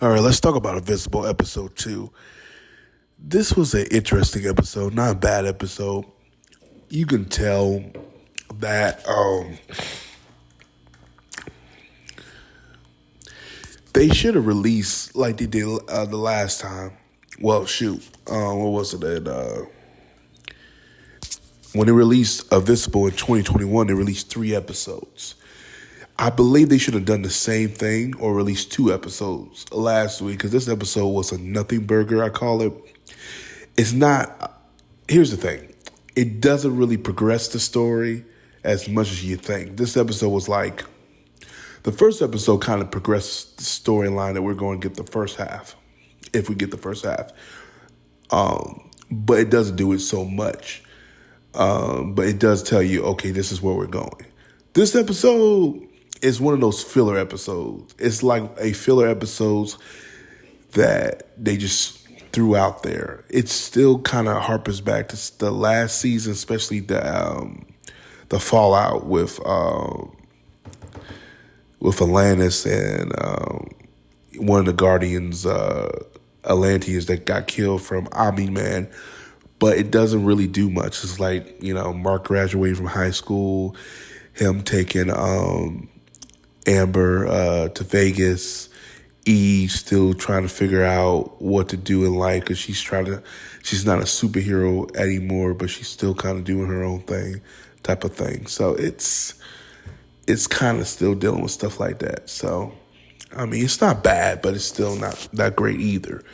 All right, let's talk about Invincible episode 2. This was an interesting episode, not a bad episode. You can tell that they should have released like they did the last time. Well, shoot, what was it? When they released Invincible in 2021, they released 3 episodes. I believe they should have done the same thing or released 2 episodes last week, because this episode was a nothing burger, I call it. It's not. Here's the thing. It doesn't really progress the story as much as you think. This episode was like, the first episode kind of progressed the storyline that we're going to get the first half, if we get the first half. But it doesn't do it so much. But it does tell you, okay, this is where we're going. This episode is one of those filler episodes. It's like a filler episodes that they just threw out there. It still kind of harpers back to the last season, especially the fallout with Atlantis and one of the Guardians, Atlanteans that got killed from Omni-Man. But it doesn't really do much. It's like, Mark graduated from high school, him taking Amber to Vegas, Eve still trying to figure out what to do in life because she's not a superhero anymore, but she's still kind of doing her own thing, type of thing. So it's kind of still dealing with stuff like that. So, I mean, it's not bad, but it's still not that great either.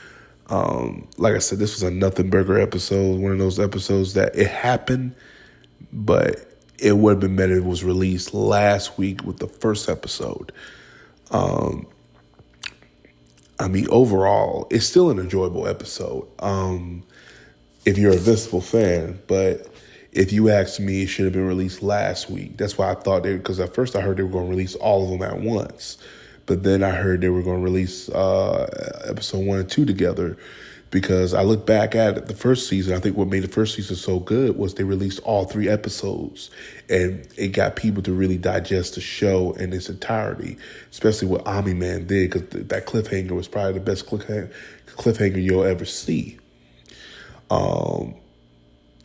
Like I said, this was a nothing burger episode, one of those episodes that it happened, but it would have been better if it was released last week with the first episode. I mean, overall, it's still an enjoyable episode. If you're a Invincible fan, but if you ask me, it should have been released last week. That's why I thought because at first I heard they were going to release all of them at once. But then I heard they were going to release episode 1 and 2 together, because I look back at it, the first season. I think what made the first season so good was they released all 3 episodes, and it got people to really digest the show in its entirety, especially what Omni-Man did, because that cliffhanger was probably the best cliffhanger you'll ever see.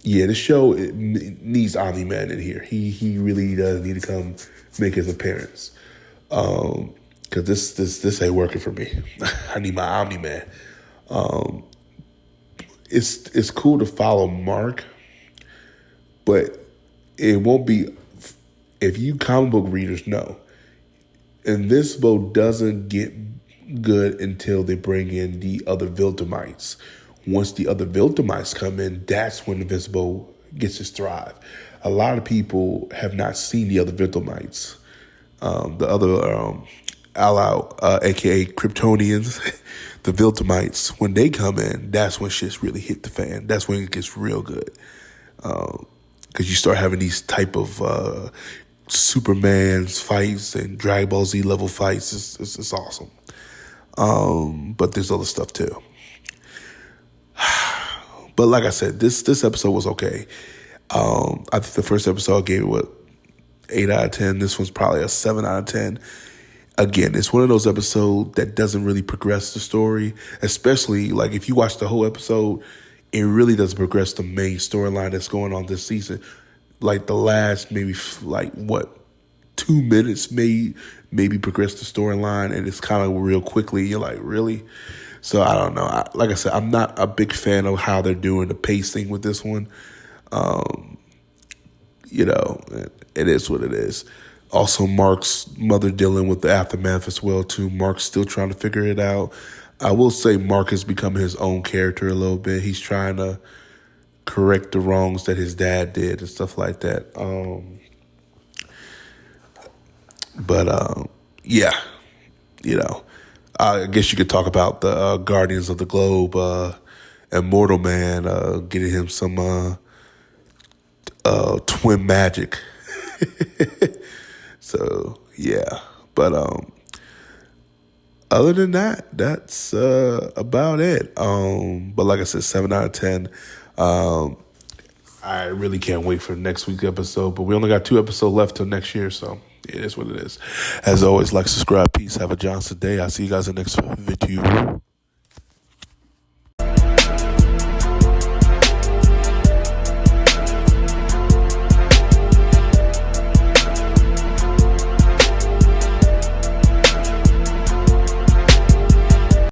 Yeah, the show needs Omni-Man in here. He really does need to come make his appearance. Because this ain't working for me. I need my Omni-Man. It's cool to follow Mark, but it won't be, if you comic book readers know, Invincible doesn't get good until they bring in the other Viltrumites. Once the other Viltrumites come in, that's when Invincible gets its thrive. A lot of people have not seen the other Viltrumites. The other aka Kryptonians, the Viltrumites, when they come in, that's when shit's really hit the fan. That's when it gets real good. Because you start having these type of Superman's fights and Dragon Ball Z level fights. It's awesome. But there's other stuff too. But like I said, this episode was okay. I think the first episode I gave it 8 out of 10. This one's probably a 7 out of 10. Again, it's one of those episodes that doesn't really progress the story, especially like if you watch the whole episode, it really doesn't progress the main storyline that's going on this season. Like the last maybe 2 minutes maybe progress the storyline, and it's kind of real quickly. You're like, really? So I don't know. Like I said, I'm not a big fan of how they're doing the pacing with this one. It is what it is. Also, Mark's mother dealing with the aftermath as well, too. Mark's still trying to figure it out. I will say Mark is becoming his own character a little bit. He's trying to correct the wrongs that his dad did and stuff like that. I guess you could talk about the Guardians of the Globe, Immortal Man, getting him some twin magic. So, yeah. But other than that, that's about it. But like I said, 7 out of 10. I really can't wait for next week's episode. But we only got 2 episodes left till next year, so it is what it is. As always, like, subscribe, peace, have a Johnson day. I'll see you guys in the next video.